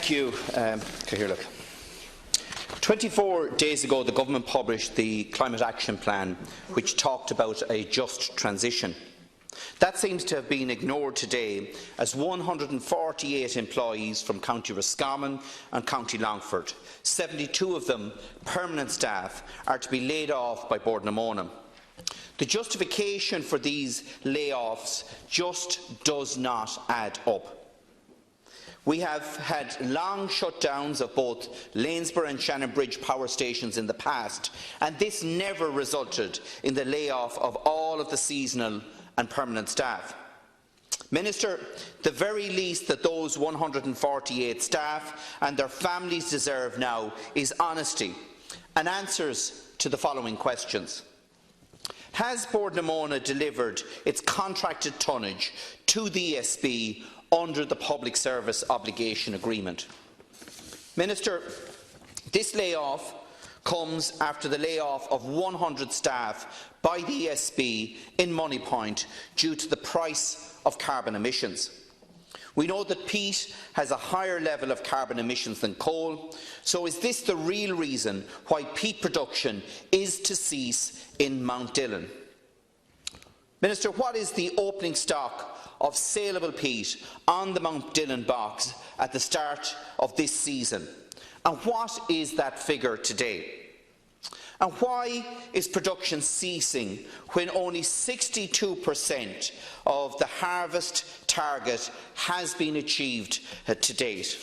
Thank you, Cathaoirleach. 24 days ago, the Government published the Climate Action Plan, which talked about a just transition. That seems to have been ignored today, as 148 employees from County Roscommon and County Longford, 72 of them permanent staff, are to be laid off by Bord na Móna. The justification for these layoffs just does not add up. We have had long shutdowns of both Lanesboro and Shannonbridge power stations in the past, and this never resulted in the layoff of all of the seasonal and permanent staff. Minister, the very least that those 148 staff and their families deserve now is honesty and answers to the following questions. Has Bord na Móna delivered its contracted tonnage to the ESB under the Public Service Obligation Agreement? Minister, this layoff comes after the layoff of 100 staff by the ESB in Moneypoint due to the price of carbon emissions. We know that peat has a higher level of carbon emissions than coal, so is this the real reason why peat production is to cease in Mount Dillon? Minister, what is the opening stock of saleable peat on the Mount Dillon box at the start of this season? And what is that figure today? And why is production ceasing when only 62% of the harvest target has been achieved to date?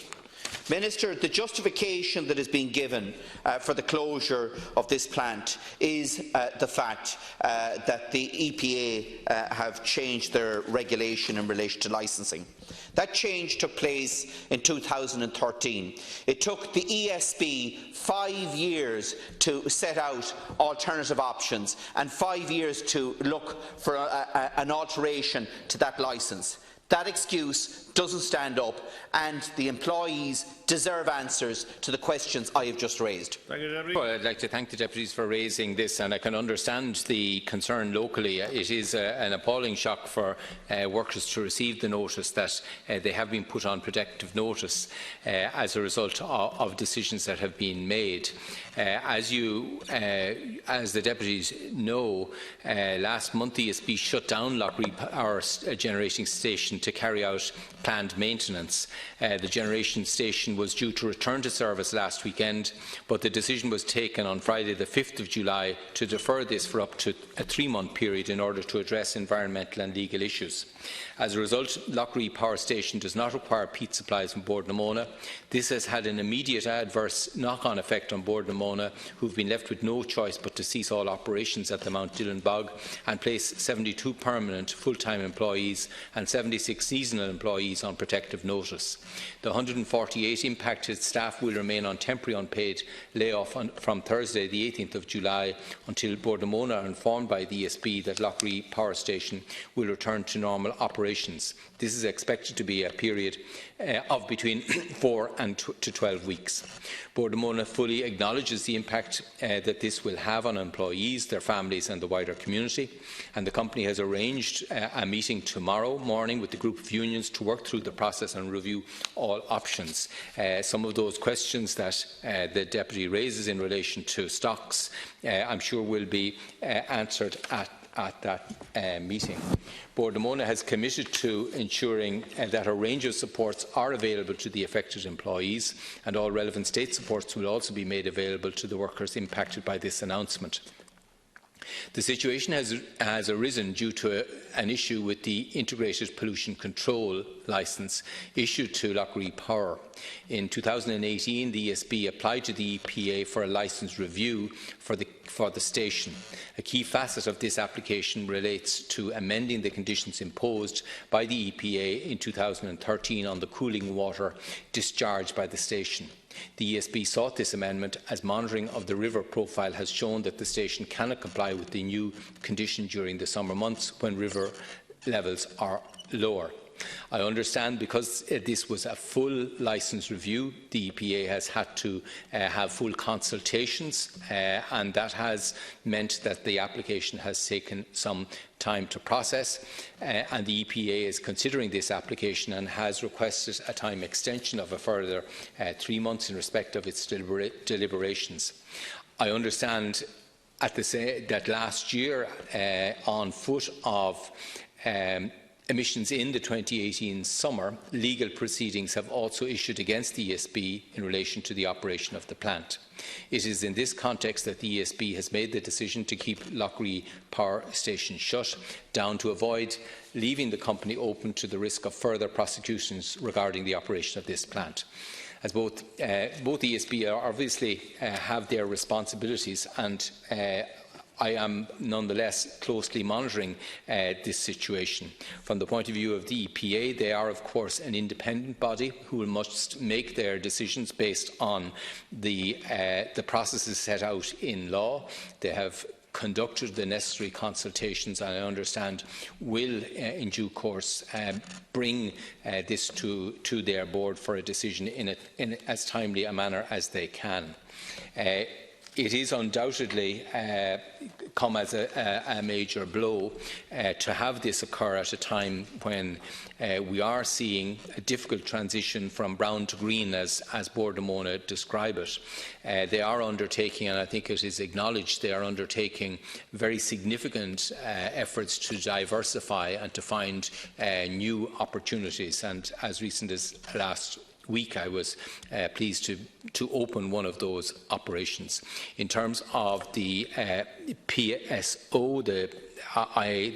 Minister, the justification that is being given for the closure of this plant is the fact that the EPA have changed their regulation in relation to licensing. That change took place in 2013. It took the ESB 5 years to set out alternative options and 5 years to look for an alteration to that licence. That excuse doesn't stand up, and the employees deserve answers to the questions I have just raised. Well, I'd like to thank the deputies for raising this, and I can understand the concern locally. It is an appalling shock for workers to receive the notice that they have been put on protective notice as a result of decisions that have been made. As the deputies know, last month the ESB shut down Lanesboro Power Generating Station to carry out planned maintenance. The generation station was due to return to service last weekend, but the decision was taken on Friday the 5th of July to defer this for up to a 3-month period in order to address environmental and legal issues. As a result, Lanesboro Power Station does not require peat supplies from Bord na Móna. This has had an immediate adverse knock-on effect on Bord na Móna, who have been left with no choice but to cease all operations at the Mount Dillon bog and place 72 permanent full-time employees and 76 seasonal employees on protective notice. The 148 impacted staff will remain on temporary unpaid layoff from Thursday the 18th of July until Bord na Móna are informed by the ESB that Lanesboro Power Station will return to normal operations. This is expected to be a period of between 4 to 12 weeks. Bord na Móna fully acknowledges the impact that this will have on employees, their families and the wider community, and the company has arranged a meeting tomorrow morning with the group of unions to work through the process and review all options. Some of those questions that the deputy raises in relation to stocks, I'm sure will be answered at that meeting. Bord na Móna has committed to ensuring that a range of supports are available to the affected employees, and all relevant state supports will also be made available to the workers impacted by this announcement. The situation has arisen due to an issue with the Integrated Pollution Control licence issued to Lanesboro Power. In 2018, the ESB applied to the EPA for a licence review for the station. A key facet of this application relates to amending the conditions imposed by the EPA in 2013 on the cooling water discharged by the station. The ESB sought this amendment as monitoring of the river profile has shown that the station cannot comply with the new condition during the summer months when river levels are lower. I understand because this was a full licence review, the EPA has had to have full consultations, and that has meant that the application has taken some time to process, and the EPA is considering this application and has requested a time extension of a further 3 months in respect of its deliberations. I understand that last year, on foot of emissions in the 2018 summer, legal proceedings have also issued against the ESB in relation to the operation of the plant. It is in this context that the ESB has made the decision to keep Lanesboro Power Station shut down to avoid leaving the company open to the risk of further prosecutions regarding the operation of this plant. As both ESB obviously have their responsibilities, and I am nonetheless closely monitoring this situation. From the point of view of the EPA, they are of course an independent body who must make their decisions based on the processes set out in law. They have conducted the necessary consultations, and I understand will in due course bring this to their board for a decision in as timely a manner as they can. It is undoubtedly come as a major blow to have this occur at a time when we are seeing a difficult transition from brown to green, as Bord na Móna describe it. They are undertaking, and I think it is acknowledged, they are undertaking very significant efforts to diversify and to find new opportunities. And as recent as last week, I was pleased to open one of those operations. In terms of the PSO,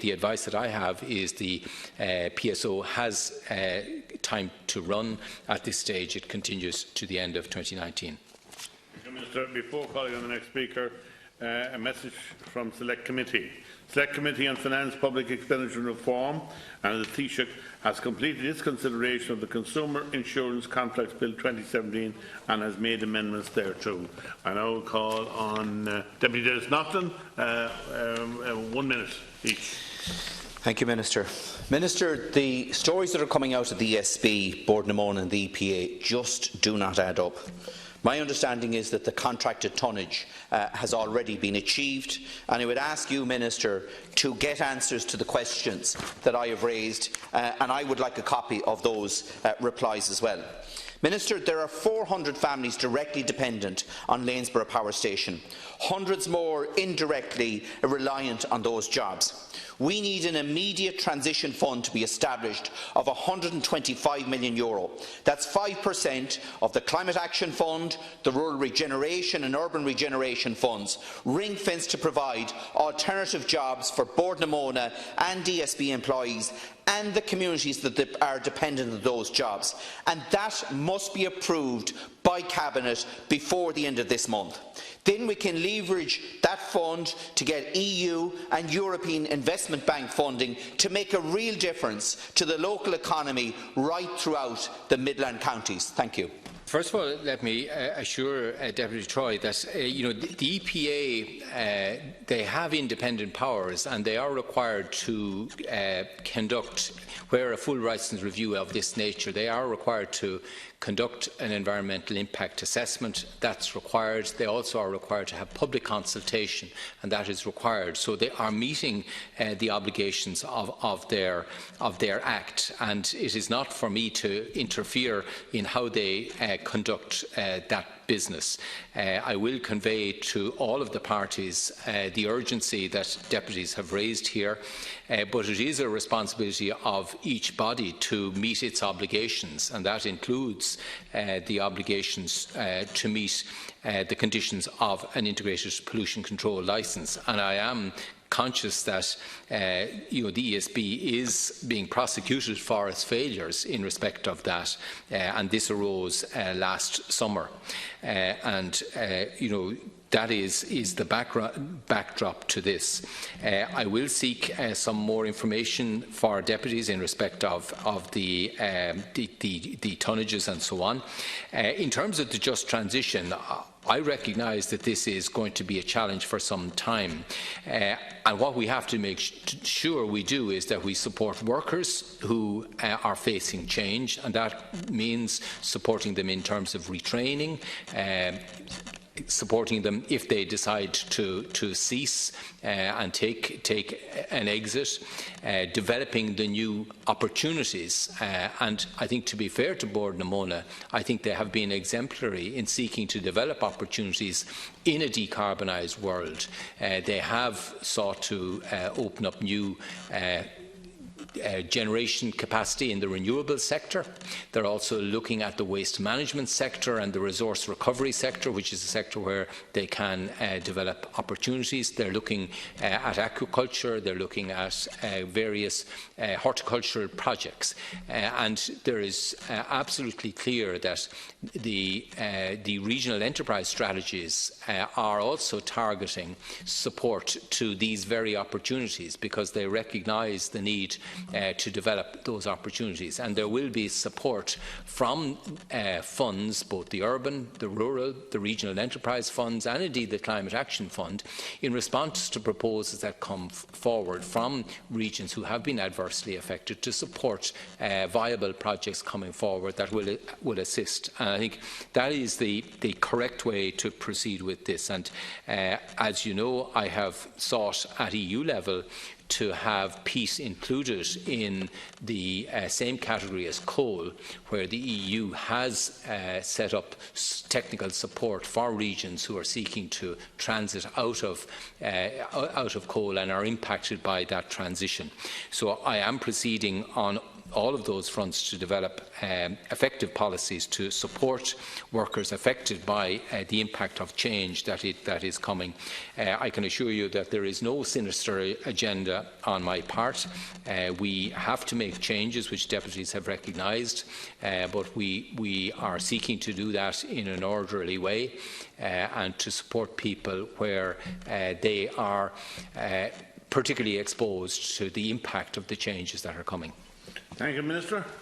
the advice that I have is the PSO has time to run. At this stage, it continues to the end of 2019. Minister, before calling on the next speaker, a message from Select Committee. Select Committee on Finance, Public Expenditure and Reform and the Taoiseach has completed its consideration of the Consumer Insurance Contracts Bill 2017 and has made amendments thereto. I now call on Deputy Dennis Naughton, 1 minute each. Thank you, Minister. Minister, the stories that are coming out of the ESB, Bord na Móna and the EPA just do not add up. My understanding is that the contracted tonnage has already been achieved, and I would ask you, Minister, to get answers to the questions that I have raised, and I would like a copy of those replies as well. Minister, there are 400 families directly dependent on Lanesboro Power Station, hundreds more indirectly reliant on those jobs. We need an immediate transition fund to be established of €125 million. That's 5% of the Climate Action Fund, the Rural Regeneration and Urban Regeneration Funds, ring-fenced to provide alternative jobs for Bord na Móna and DSB employees and the communities that are dependent on those jobs. And that must be approved by Cabinet before the end of this month. Then we can leverage that fund to get EU and European Investment Bank funding to make a real difference to the local economy right throughout the Midland counties. Thank you. First of all, let me assure Deputy Troy that the EPA, they have independent powers and they are required to conduct, where a full licence review of this nature, they are required to conduct an environmental impact assessment. That's required. They also are required to have public consultation, and that is required. So they are meeting the obligations of their act, and it is not for me to interfere in how they conduct that business. I will convey to all of the parties the urgency that deputies have raised here, but it is a responsibility of each body to meet its obligations, and that includes the obligations to meet the conditions of an integrated pollution control licence. And I am conscious that the ESB is being prosecuted for its failures in respect of that, and this arose last summer. that is the backdrop to this. I will seek some more information for deputies in respect of the tonnages and so on. In terms of the just transition, I recognise that this is going to be a challenge for some time, and what we have to make sure we do is that we support workers who are facing change, and that means supporting them in terms of retraining, supporting them if they decide to cease and take an exit, developing the new opportunities. And I think, to be fair to Bord na Móna, I think they have been exemplary in seeking to develop opportunities in a decarbonised world. They have sought to open up new generation capacity in the renewable sector. They're also looking at the waste management sector and the resource recovery sector, which is a sector where they can develop opportunities. They're looking at aquaculture. They're looking at various horticultural projects. And there is absolutely clear that the regional enterprise strategies are also targeting support to these very opportunities, because they recognise the need to develop those opportunities, and there will be support from funds, both the urban, the rural, the regional enterprise funds, and indeed the Climate Action Fund, in response to proposals that come forward from regions who have been adversely affected, to support viable projects coming forward that will assist. And I think that is the correct way to proceed with this. And as you know, I have sought at EU level to have peace included in the same category as coal, where the EU has set up technical support for regions who are seeking to transit out of coal and are impacted by that transition. So I am proceeding on all of those fronts to develop effective policies to support workers affected by the impact of change that is coming. I can assure you that there is no sinister agenda on my part. We have to make changes, which deputies have recognised, but we are seeking to do that in an orderly way and to support people where they are particularly exposed to the impact of the changes that are coming. Thank you, Minister.